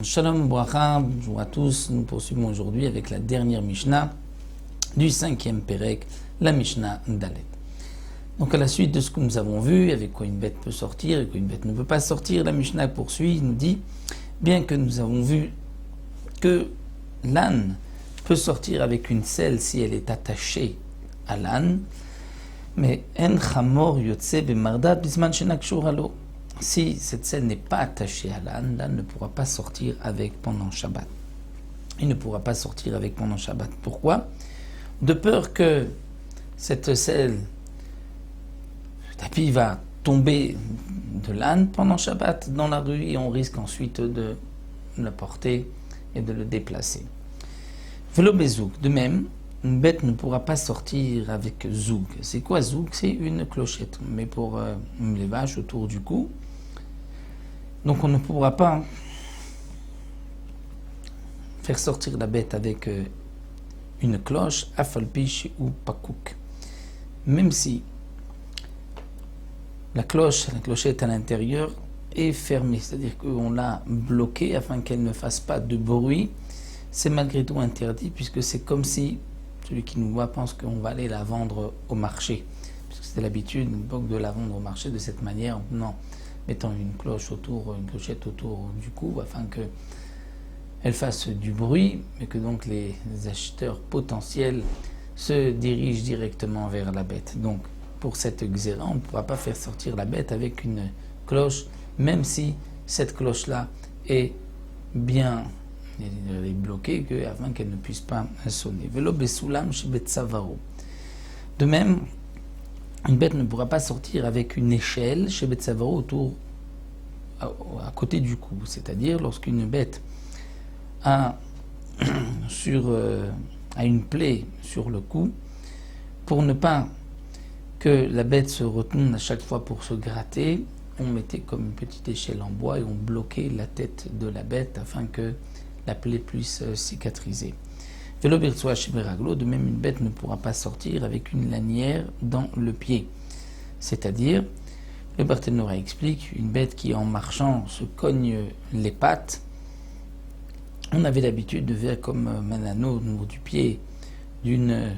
Shalom Bracha, bonjour à tous. Nous poursuivons aujourd'hui avec la dernière Mishnah du 5e Pérec, la Mishnah Dalet. Donc à la suite de ce que nous avons vu, avec quoi une bête peut sortir et quoi une bête ne peut pas sortir, la Mishnah poursuit, nous dit, bien que nous avons vu que l'âne peut sortir avec une selle si elle est attachée à l'âne, mais en chamor yotse bemardat bisman shenakshur alo. Si cette selle n'est pas attachée à l'âne, l'âne ne pourra pas sortir avec pendant Shabbat. Il ne pourra pas sortir avec pendant Shabbat. Pourquoi ? De peur que cette selle, le tapis va tomber de l'âne pendant Shabbat dans la rue et on risque ensuite de le porter et de le déplacer. Velo bezouk. De même, une bête ne pourra pas sortir avec zouk. C'est quoi zouk ? C'est une clochette. On met pour les vaches autour du cou. Donc on ne pourra pas faire sortir la bête avec une cloche, afalpish ou pakouk. Même si la clochette à l'intérieur est fermée, c'est-à-dire qu'on l'a bloquée afin qu'elle ne fasse pas de bruit, c'est malgré tout interdit puisque c'est comme si celui qui nous voit pense qu'on va aller la vendre au marché. Puisque c'était l'habitude, une époque, de la vendre au marché de cette manière, non. Mettant une clochette autour du cou, afin qu'elle fasse du bruit, mais que donc les acheteurs potentiels se dirigent directement vers la bête. Donc, pour cette xéra, on ne pourra pas faire sortir la bête avec une cloche, même si cette cloche-là est bien bloquée, afin qu'elle ne puisse pas sonner. Velo besoulam shebetzavaro. De même, une bête ne pourra pas sortir avec une échelle chez Betsavaro à côté du cou. C'est-à-dire lorsqu'une bête a une plaie sur le cou, pour ne pas que la bête se retourne à chaque fois pour se gratter, on mettait comme une petite échelle en bois et on bloquait la tête de la bête afin que la plaie puisse cicatriser. De même, une bête ne pourra pas sortir avec une lanière dans le pied. C'est-à-dire, le Barthénora explique, une bête qui en marchant se cogne les pattes, on avait l'habitude de faire comme un anneau au niveau du pied d'une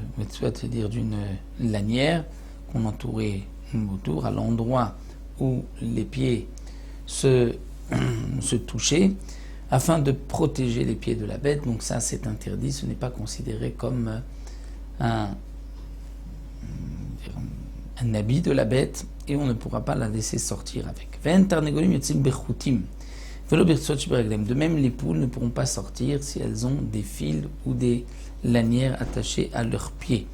lanière qu'on entourait autour à l'endroit où les pieds se touchaient, afin de protéger les pieds de la bête. Donc ça, c'est interdit, ce n'est pas considéré comme un habit de la bête, et on ne pourra pas la laisser sortir avec. De même, les poules ne pourront pas sortir si elles ont des fils ou des lanières attachées à leurs pieds.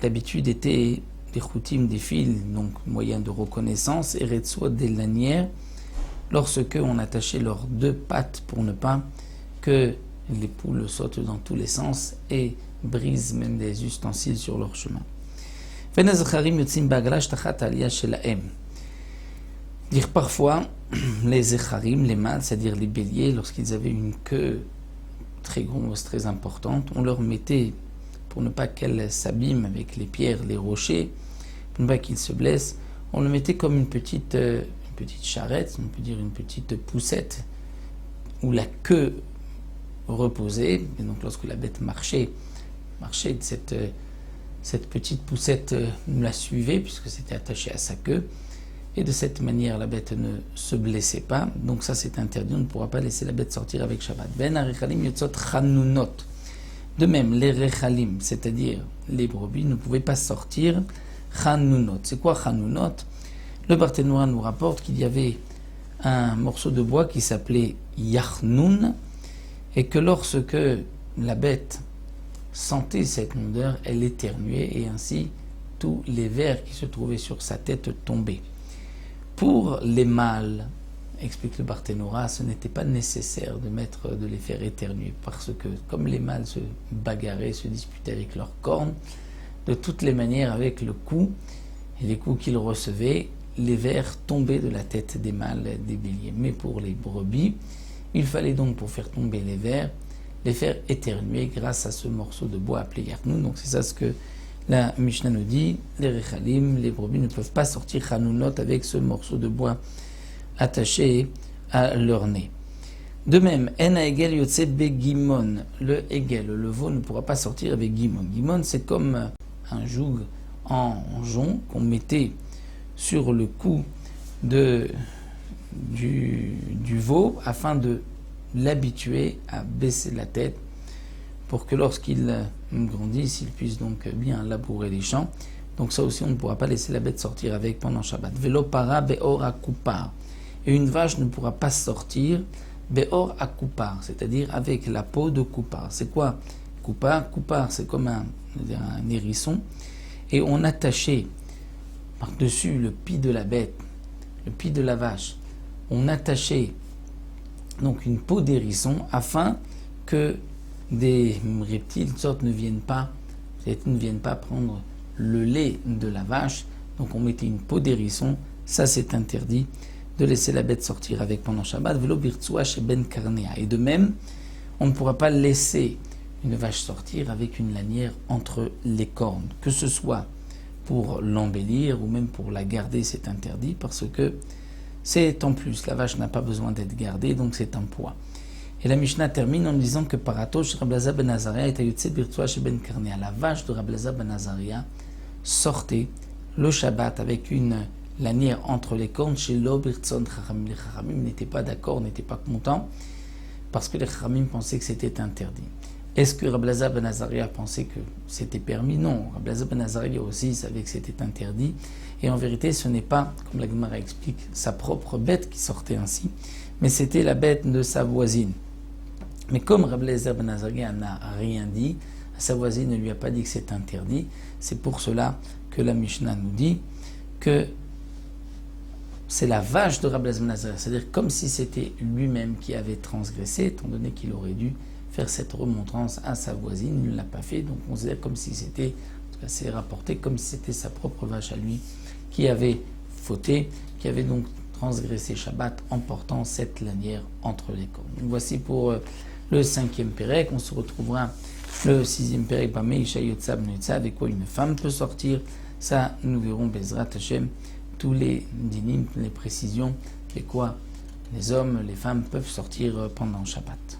L'habitude était des choutim, des fils, donc moyen de reconnaissance, et retsoa, des lanières, lorsque on attachait leurs deux pattes pour ne pas que les poules sautent dans tous les sens et brisent même des ustensiles sur leur chemin. Dire parfois, les zecharim, les mâles, c'est-à-dire les béliers, lorsqu'ils avaient une queue très grosse, très importante, on leur mettait, pour ne pas qu'elles s'abîment avec les pierres, les rochers, pour ne pas qu'ils se blessent, on le mettait comme une petite charrette, on peut dire une petite poussette, où la queue reposait, et donc lorsque la bête marchait, cette petite poussette la suivait, puisque c'était attaché à sa queue, et de cette manière la bête ne se blessait pas, donc ça c'est interdit, on ne pourra pas laisser la bête sortir avec Shabbat. Ben harechalim yotzot chanunot. De même, les rechalim, c'est-à-dire les brebis, ne pouvaient pas sortir chanunot. C'est quoi chanunot ? Le Barthénora nous rapporte qu'il y avait un morceau de bois qui s'appelait Yachnoun, et que lorsque la bête sentait cette odeur, elle éternuait, et ainsi tous les vers qui se trouvaient sur sa tête tombaient. Pour les mâles, explique le Barthénora, ce n'était pas nécessaire de les faire éternuer, parce que comme les mâles se bagarraient, se disputaient avec leurs cornes, de toutes les manières avec le coup et les coups qu'ils recevaient, les vers tombaient de la tête des mâles des béliers. Mais pour les brebis, il fallait donc, pour faire tomber les vers, les faire éternuer grâce à ce morceau de bois appelé Yarnoun. Donc c'est ça ce que La Mishnah nous dit, les rechalim, les brebis ne peuvent pas sortir chanunot avec ce morceau de bois attaché à leur nez. De même, en egel yotse begimon, le egel, le veau ne pourra pas sortir avec gimon. Gimon, c'est comme un joug en jonc qu'on mettait sur le cou du veau afin de l'habituer à baisser la tête pour que lorsqu'il grandisse, il puisse donc bien labourer les champs. Donc ça aussi, on ne pourra pas laisser la bête sortir avec pendant Shabbat. Velo para beor akupar. Et une vache ne pourra pas sortir beor akupar, c'est-à-dire avec la peau de kupar. C'est quoi kupar? Kupar, c'est comme un hérisson. Et on attachait par-dessus le pis de la bête, le pis de la vache, on attachait donc une peau d'hérisson afin que des reptiles ne viennent pas prendre le lait de la vache. Donc on mettait une peau d'hérisson, ça c'est interdit de laisser la bête sortir avec pendant Shabbat. Velo birtsua chez ben karnea. Et de même, on ne pourra pas laisser une vache sortir avec une lanière entre les cornes, que ce soit pour l'embellir ou même pour la garder, c'est interdit parce que c'est en plus. La vache n'a pas besoin d'être gardée, donc c'est un poids. Et la Mishnah termine en disant que Paratosh Rabbi Elazar ben Azariah est ayutse birtsua chez ben karnea. La vache de Rabbi Elazar ben Azariah sortait le Shabbat avec une lanière entre les cornes chez l'Obirtson Chachamim. Les Chachamim n'étaient pas d'accord, n'étaient pas contents parce que les Chachamim pensaient que c'était interdit. Est-ce que Rabbi Elazar ben Azariah pensait que c'était permis? Non, Rabbi Elazar ben Azariah aussi savait que c'était interdit. Et en vérité, ce n'est pas, comme la Gemara explique, sa propre bête qui sortait ainsi, mais c'était la bête de sa voisine. Mais comme Rabbi Elazar ben Azariah n'a rien dit, sa voisine ne lui a pas dit que c'est interdit, c'est pour cela que la Mishnah nous dit que c'est la vache de Rabbi Elazar ben Azariah, c'est-à-dire comme si c'était lui-même qui avait transgressé, étant donné qu'il aurait dû faire cette remontrance à sa voisine, il ne l'a pas fait, donc on se dit comme si c'était, en tout cas c'est rapporté comme si c'était sa propre vache à lui qui avait fauté, qui avait donc transgressé Shabbat en portant cette lanière entre les cornes. Donc voici pour le 5e Pérec. On se retrouvera le 6e Pérec, avec quoi une femme peut sortir. Ça, nous verrons Bezrat Hashem, tous les dinim, les précisions, et quoi les hommes, les femmes peuvent sortir pendant Shabbat.